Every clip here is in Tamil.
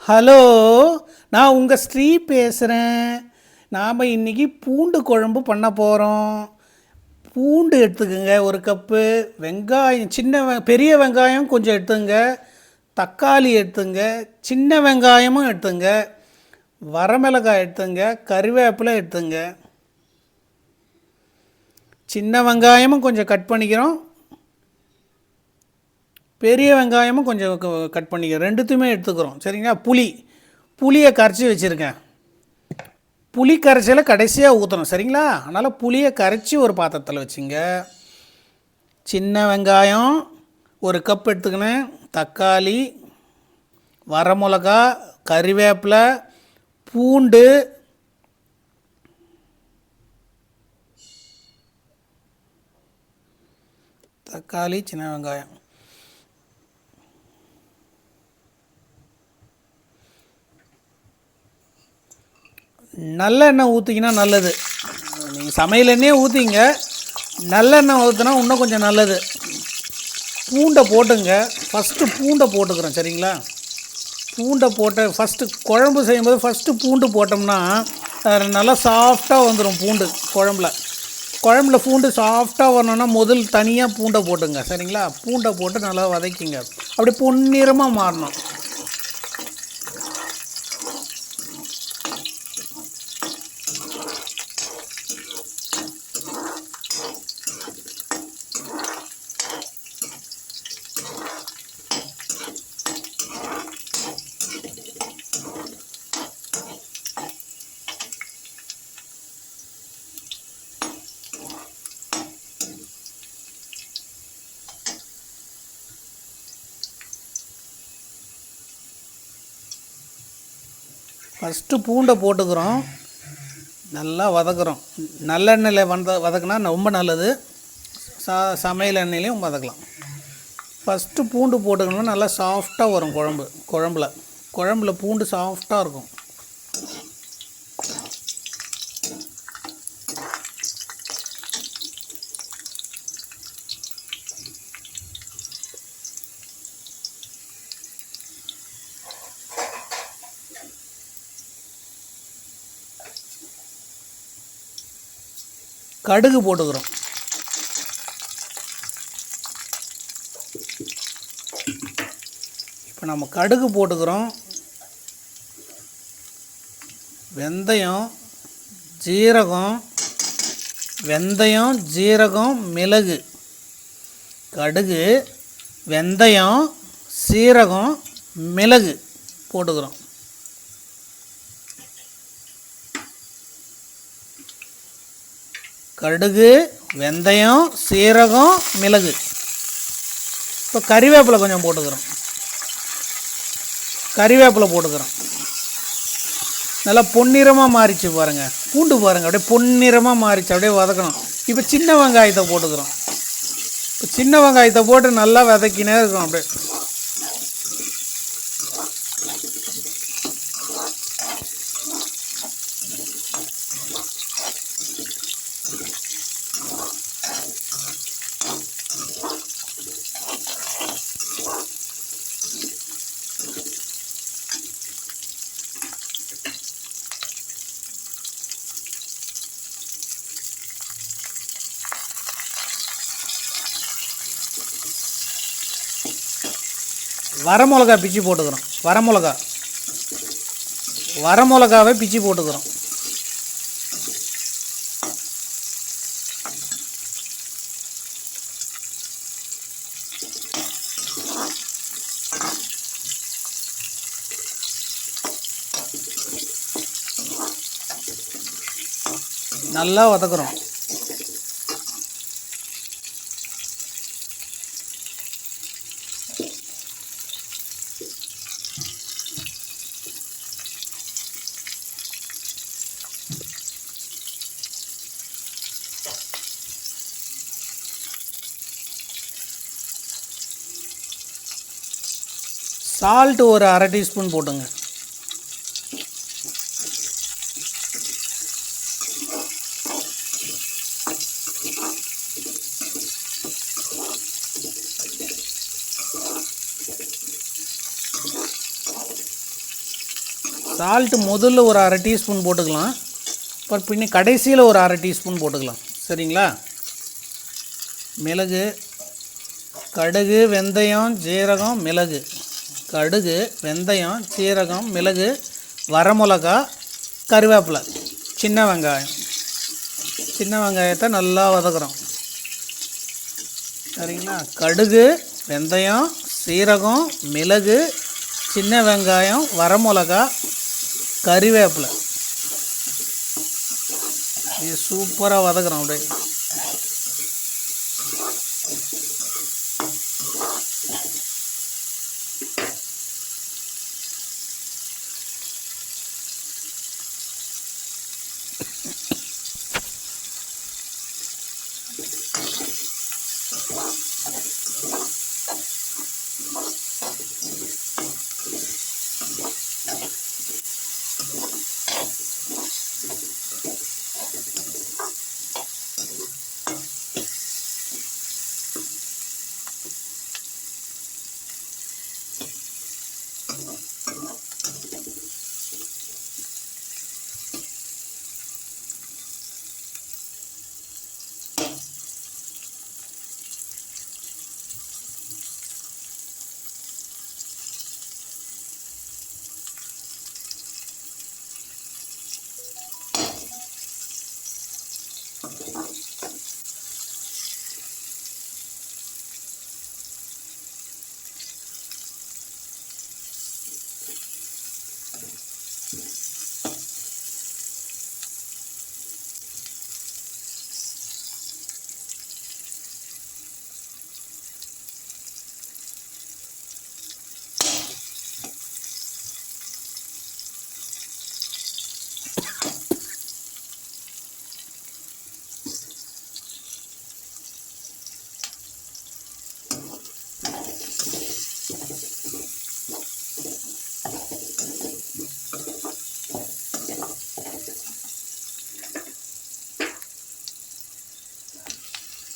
ஹலோ, நான் உங்கள் ஸ்ரீ பேசுகிறேன். நாம் இன்றைக்கி பூண்டு குழம்பு பண்ண போகிறோம். பூண்டு எடுத்துக்கோங்க, ஒரு கப்பு. வெங்காயம், பெரிய வெங்காயம் கொஞ்சம் எடுத்துங்க. தக்காளி எடுத்துங்க. சின்ன வெங்காயமும் எடுத்துங்க. வரமிளகாய் எடுத்துங்க. கறிவேப்பிலை எடுத்துங்க. சின்ன வெங்காயமும் கொஞ்சம் கட் பண்ணிக்கிறோம். பெரிய வெங்காயமும் கொஞ்சம் கட் பண்ணிக்கிறோம். ரெண்டுத்தையுமே எடுத்துக்கிறோம். சரிங்களா? புளியை கரைச்சி வச்சுருக்கேன். புளி கரைச்சலை கடைசியாக ஊற்றணும். சரிங்களா? அதனால் புளியை கரைச்சி ஒரு பாத்திரத்தில் வச்சுங்க. சின்ன வெங்காயம் ஒரு கப் எடுத்துக்கினேன். தக்காளி, வரமிளகா, கறிவேப்பிலை, பூண்டு, தக்காளி, சின்ன வெங்காயம். நல்லெண்ணெய் ஊற்றிக்கினா நல்லது. நீங்கள் சமையல் எண்ணெயே ஊற்றிங்க. நல்லெண்ணெய் ஊற்றினா இன்னும் கொஞ்சம் நல்லது. பூண்டை போட்டுங்க. ஃபஸ்ட்டு பூண்டை போட்டுக்கிறோம். சரிங்களா? பூண்டை ஃபஸ்ட்டு குழம்பு செய்யும்போது ஃபஸ்ட்டு பூண்டு போட்டோம்னா நல்லா சாஃப்டாக வந்துடும். குழம்புல பூண்டு சாஃப்டாக வரணுன்னா முதல் தனியாக பூண்டை போட்டுங்க. சரிங்களா? பூண்டை போட்டு நல்லா வதக்கிங்க. அப்படி பொன்னிறமாக மாறணும். ஃபஸ்ட்டு பூண்டை போட்டுக்கிறோம். நல்லா வதக்குறோம். நல்லெண்ணெயில் வதக்குனா ரொம்ப நல்லது. சமையல் எண்ணெயிலையும் வதக்கலாம். ஃபஸ்ட்டு பூண்டு போட்டுக்கணும்னா நல்லா சாஃப்டாக வரும் குழம்புல பூண்டு சாஃப்டாக இருக்கும். கடுகு போட்டுக்கிறோம். இப்போ நம்ம கடுகு போட்டுக்கிறோம். வெந்தயம், ஜீரகம், மிளகு. கடுகு, வெந்தயம், சீரகம், மிளகு போட்டுக்கிறோம். கடுகு, வெந்தயம், சீரகம், மிளகு. இப்போ கறிவேப்பிலை கொஞ்சம் போட்டுக்கிறோம். நல்லா பொன்னிறமாக மாறிச்சு பாருங்கள். பூண்டு பாருங்கள், அப்படியே பொன்னிறமாக மாறிச்சு. அப்படியே வதக்கணும். இப்போ சின்ன வெங்காயத்தை போட்டுக்கிறோம். போட்டு நல்லா வதக்கினே இருக்கணும். அப்படியே வரமிளகா பிச்சு போட்டுக்கிறோம். வரமிளகாவை பிச்சு போட்டுக்கிறோம். நல்லா வதக்குறோம். சால்ட்டு ஒரு அரை டீஸ்பூன் போட்டுங்க. சால்ட்டு முதல்ல ஒரு அரை டீஸ்பூன் போட்டுக்கலாம். அப்புறம் பின்ன கடைசியில் ஒரு அரை டீஸ்பூன் போட்டுக்கலாம். சரிங்களா? மிளகு, கடுகு, வெந்தயம், ஜீரகம், மிளகு. கடுகு, வெந்தயம், சீரகம், மிளகு, வரமிளகா, கருவேப்பிலை, சின்ன வெங்காயம். சின்ன வெங்காயத்தை நல்லா வதக்குறோம். சரிங்களா? கடுகு, வெந்தயம், சீரகம், மிளகு, சின்ன வெங்காயம், வரமிளகா, கருவேப்பிலை. இது சூப்பராக வதக்குறோம். அப்படியே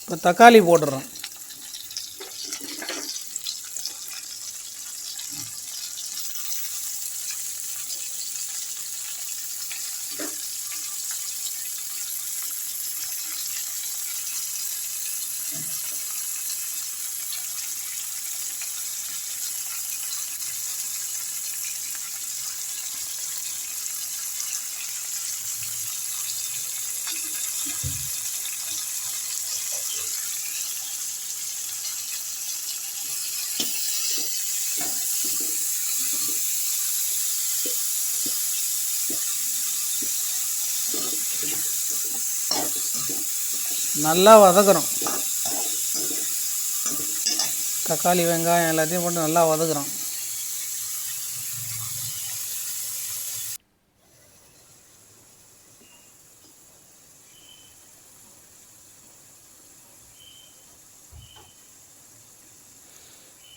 இப்போ தக்காளி போட்டுடுறோம். நல்லா வதக்குறோம். தக்காளி, வெங்காயம் எல்லாத்தையும் போட்டு நல்லா வதக்குறோம்.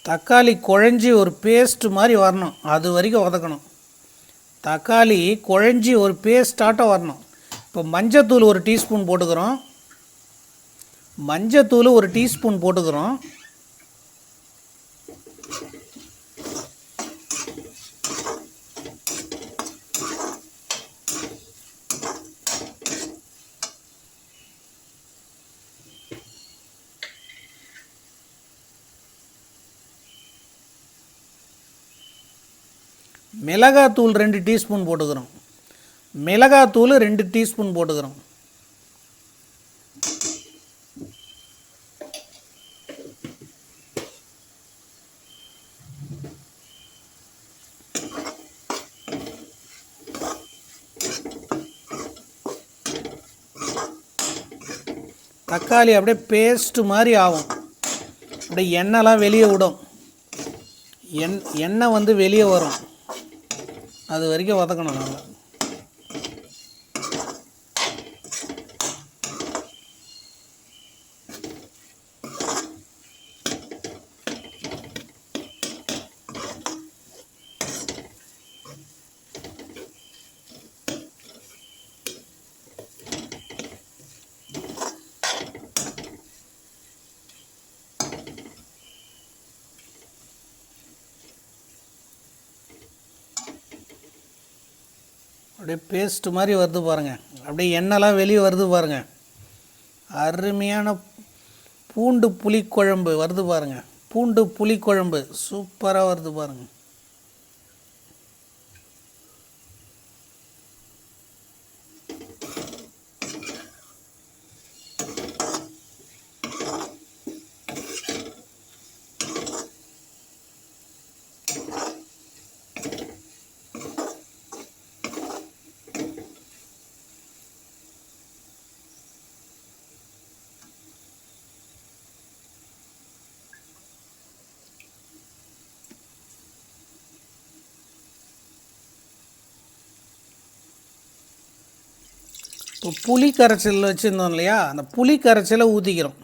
தக்காளி குழஞ்சி ஒரு பேஸ்ட் மாதிரி வரணும், அது வரைக்கும் வதக்கணும். தக்காளி குழஞ்சி ஒரு பேஸ்டாட்டம் வரணும். இப்போ மஞ்சத்தூள் ஒரு டீஸ்பூன் போட்டுக்கிறோம். மஞ்சத்தூள் ஒரு டீஸ்பூன் போட்டுக்கிறோம். மிளகாத்தூள் 2 டீஸ்பூன் போட்டுக்கிறோம். மிளகாத்தூள் 2 டீஸ்பூன் போட்டுக்கிறோம். தக்காளி அப்படியே பேஸ்ட்டு மாதிரி ஆகும். அப்படியே எண்ணெய்லாம் வெளியே விடும். எண்ணெய் வந்து வெளியே வரும், அது வரைக்கும் வதக்கணும் நல்லா. அப்படியே பேஸ்ட் மாதிரி வருது பாருங்கள், அப்படியே எண்ணெய்லாம் வெளியே வருது பாருங்கள். அருமையான பூண்டு புளிக்குழம்பு வருது பாருங்கள். பூண்டு புளிக்குழம்பு சூப்பராக வருது பாருங்கள். இப்போ புளி கரைச்சல் வச்சுருந்தோம் இல்லையா, அந்த புளி கரைச்சலை ஊற்றிக்கிறோம்.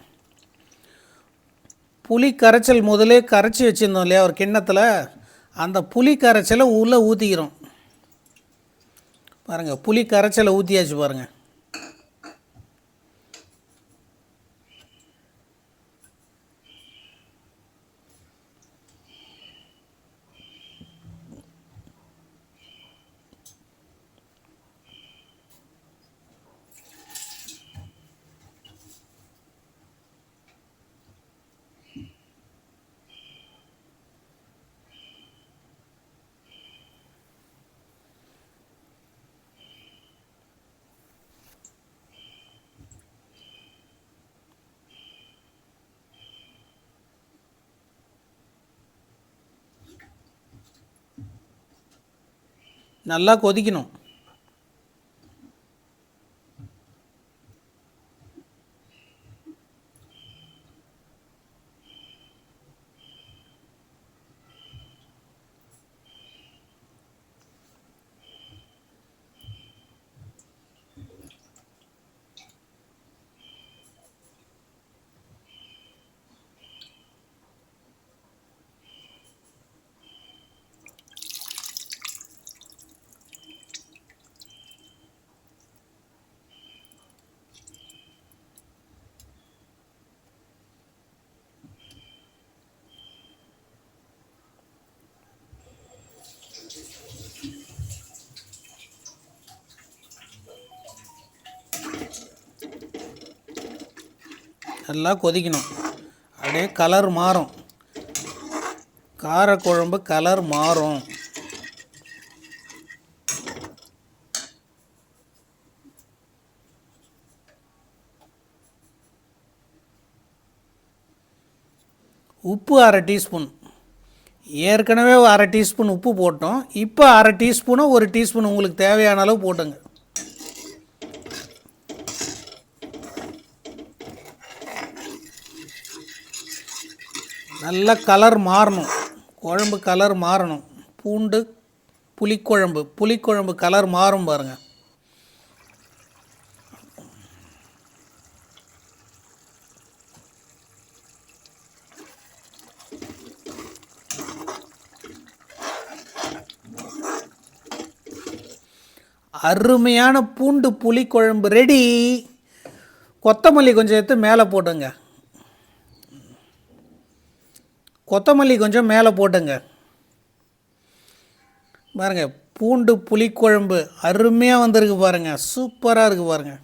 புளி கரைச்சல் முதலே கரைச்சி வச்சுருந்தோம் இல்லையா ஒரு கிண்ணத்தில், அந்த புளி கரைச்சலை உள்ளே ஊற்றிக்கிறோம். பாருங்கள், புளி கரைச்சலை ஊற்றியாச்சு பாருங்கள். நல்லா கொதிக்கணும். நல்லா கொதிக்கணும். அப்படியே கலர் மாறும், காரக்குழம்பு கலர் மாறும். உப்பு அரை டீஸ்பூன், ஏற்கனவே அரை டீஸ்பூன் உப்பு போட்டோம். இப்போ அரை டீஸ்பூனோ ஒரு டீஸ்பூன் உங்களுக்கு தேவையான அளவு போட்டுங்க. நல்ல கலர் மாறணும், குழம்பு கலர் மாறணும். பூண்டு புளிக்குழம்பு கலர் மாறும் பாருங்கள். அருமையான பூண்டு புளிக்குழம்பு ரெடி. கொத்தமல்லி கொஞ்சம் எடுத்து மேலே போட்டுங்க. கொத்தமல்லி கொஞ்சம் மேலே போட்டுங்க. பாருங்கள், பூண்டு புளிக்குழம்பு அருமையாக வந்திருக்கு பாருங்கள், சூப்பராக இருக்குது பாருங்கள்.